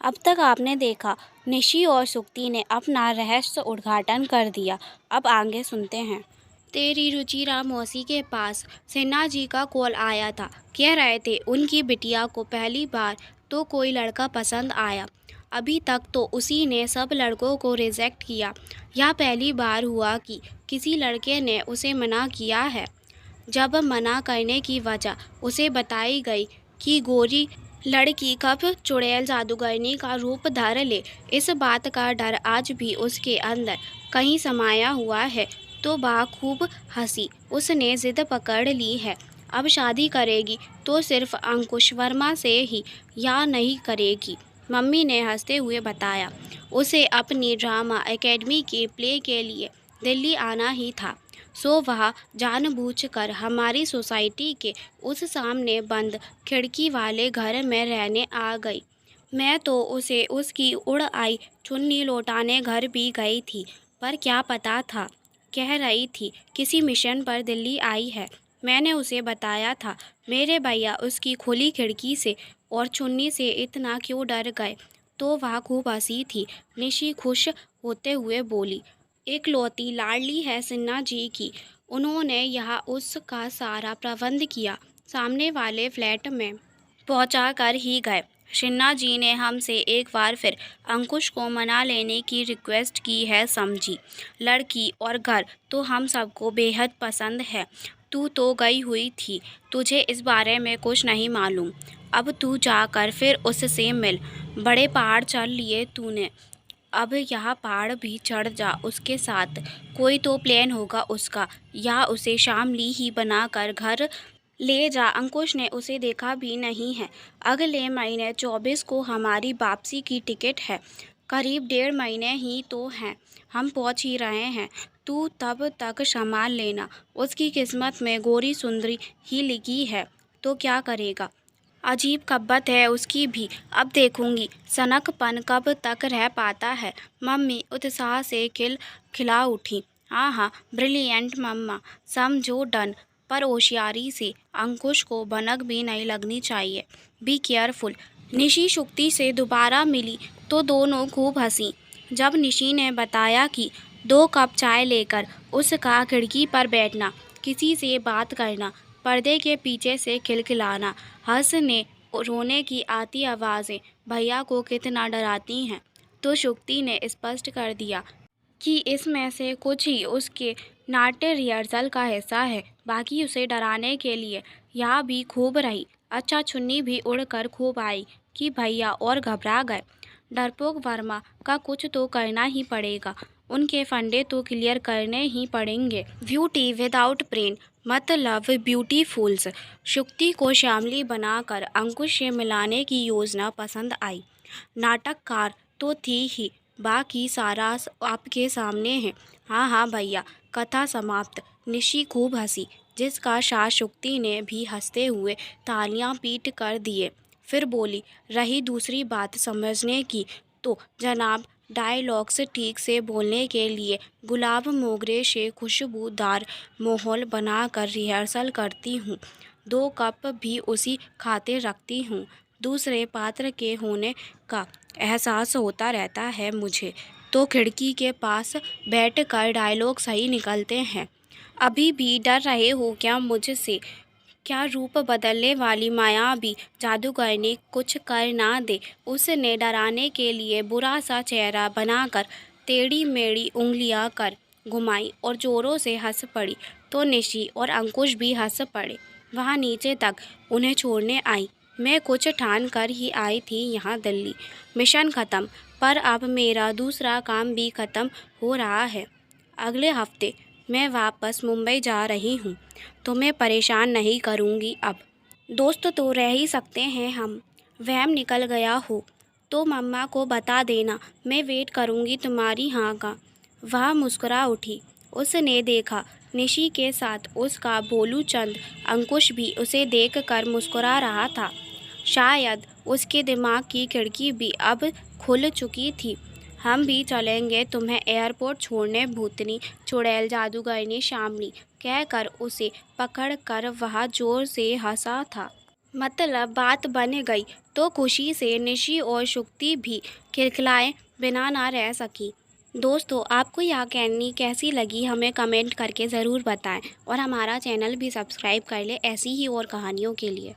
अब तक आपने देखा, निशी और सुक्ति ने अपना रहस्य उद्घाटन कर दिया। अब आगे सुनते हैं। तेरी रुचिरा मौसी के पास सिन्हा जी का कॉल आया था। कह रहे थे उनकी बिटिया को पहली बार तो कोई लड़का पसंद आया। अभी तक तो उसी ने सब लड़कों को रिजेक्ट किया। यह पहली बार हुआ कि किसी लड़के ने उसे मना किया है। जब मना करने की वजह उसे बताई गई कि गोरी लड़की कब चुड़ैल जादूगरनी का रूप धर ले, इस बात का डर आज भी उसके अंदर कहीं समाया हुआ है, तो वह खूब हंसी। उसने जिद पकड़ ली है, अब शादी करेगी तो सिर्फ अंकुश वर्मा से ही, या नहीं करेगी। मम्मी ने हंसते हुए बताया, उसे अपनी ड्रामा एकेडमी के प्ले के लिए दिल्ली आना ही था, सो वह जानबूझकर हमारी सोसाइटी के उस सामने बंद खिड़की वाले घर में रहने आ गई। मैं तो उसे उसकी उड़ आई चुन्नी लौटाने घर भी गई थी, पर क्या पता था, कह रही थी किसी मिशन पर दिल्ली आई है। मैंने उसे बताया था मेरे भैया उसकी खुली खिड़की से और चुन्नी से इतना क्यों डर गए, तो वह खूब हंसी थी। निशी खुश होते हुए बोली, एकलौती लाडली है सिन्हा जी की, उन्होंने यहाँ उसका सारा प्रबंध किया, सामने वाले फ्लैट में पहुँचा कर ही गए। सिन्हा जी ने हमसे एक बार फिर अंकुश को मना लेने की रिक्वेस्ट की है समझी। लड़की और घर तो हम सबको बेहद पसंद है। तू तो गई हुई थी, तुझे इस बारे में कुछ नहीं मालूम। अब तू जाकर फिर उससे मिल। बड़े पहाड़ चढ़ लिए तूने, अब यह पहाड़ भी चढ़ जा उसके साथ। कोई तो प्लान होगा उसका, या उसे शामली ही बनाकर घर ले जा। अंकुश ने उसे देखा भी नहीं है। अगले महीने 24 को हमारी वापसी की टिकट है। करीब 1.5 महीने ही तो हैं, हम पहुंच ही रहे हैं। तू तब तक संभाल लेना। उसकी किस्मत में गोरी सुंदरी ही लिखी है, तो क्या करेगा। अजीब कब्बत है उसकी भी, अब देखूंगी सनकपन कब तक रह पाता है। मम्मी उत्साह से खिला उठी। हाँ हाँ, ब्रिलियंट मम्मा, समझो डन, पर होशियारी से, अंकुश को भनक भी नहीं लगनी चाहिए। Be careful. निशी शुक्ति से दोबारा मिली तो दोनों खूब हंसी। जब निशी ने बताया कि 2 कप चाय लेकर उसका खिड़की पर बैठना, किसी से बात करना, पर्दे के पीछे से खिलखिलाना, हंसने रोने की आती आवाज़ें भैया को कितना डराती हैं, तो शुक्ति ने स्पष्ट कर दिया कि इसमें से कुछ ही उसके नाट्य रिहर्सल का हिस्सा है, बाकी उसे डराने के लिए यहाँ भी खूब रही। अच्छा, चुन्नी भी उड़कर खूब आई कि भैया और घबरा गए। डरपोक वर्मा का कुछ तो करना ही पड़ेगा, उनके फंडे तो क्लियर करने ही पड़ेंगे। ब्यूटी विदाउट ब्रेन मतलब ब्यूटीफुल्स। शुक्ति को श्यामली बनाकर अंकुश से मिलाने की योजना पसंद आई। नाटककार तो थी ही, बाकी सारा आपके सामने है। हाँ हाँ भैया, कथा समाप्त। निशी खूब हंसी, जिसका साथ शुक्ति ने भी हंसते हुए तालियां पीट कर दिए। फिर बोली, रही दूसरी बात समझने की, तो जनाब डायलॉग्स ठीक से बोलने के लिए गुलाब मोगरे से खुशबूदार माहौल बनाकर रिहर्सल करती हूँ। 2 कप भी उसी खातिर रखती हूँ। दूसरे पात्र के होने का एहसास होता रहता है मुझे, तो खिड़की के पास बैठकर डायलॉग सही निकलते हैं। अभी भी डर रहे हो क्या मुझसे? क्या रूप बदलने वाली मायावी जादूगरनी कुछ कर ना दे? उसने डराने के लिए बुरा सा चेहरा बनाकर टेढ़ी मेढ़ी उंगलियां कर घुमाई और जोरों से हंस पड़ी, तो निशी और अंकुश भी हंस पड़े। वहाँ नीचे तक उन्हें छोड़ने आई। मैं कुछ ठान कर ही आई थी यहाँ दिल्ली। मिशन ख़त्म, पर अब मेरा दूसरा काम भी ख़त्म हो रहा है। अगले हफ्ते मैं वापस मुंबई जा रही हूँ। तुम्हें परेशान नहीं करूँगी अब। दोस्त तो रह ही सकते हैं हम। वहम निकल गया हो तो मम्मा को बता देना, मैं वेट करूँगी तुम्हारी हाँ का। वह मुस्कुरा उठी। उसने देखा निशी के साथ उसका भोलू चंद अंकुश भी उसे देखकर मुस्कुरा रहा था। शायद उसके दिमाग की खिड़की भी अब खुल चुकी थी। हम भी चलेंगे तुम्हें एयरपोर्ट छोड़ने भूतनी चुड़ैल जादूगरनी शामली, कहकर उसे पकड़कर वह जोर से हंसा था। मतलब बात बन गई तो खुशी से निशी और शुक्ति भी खिलखिलाए बिना ना रह सकी। दोस्तों, आपको यह कहानी कैसी लगी हमें कमेंट करके ज़रूर बताएं और हमारा चैनल भी सब्सक्राइब कर ले ऐसी ही और कहानियों के लिए।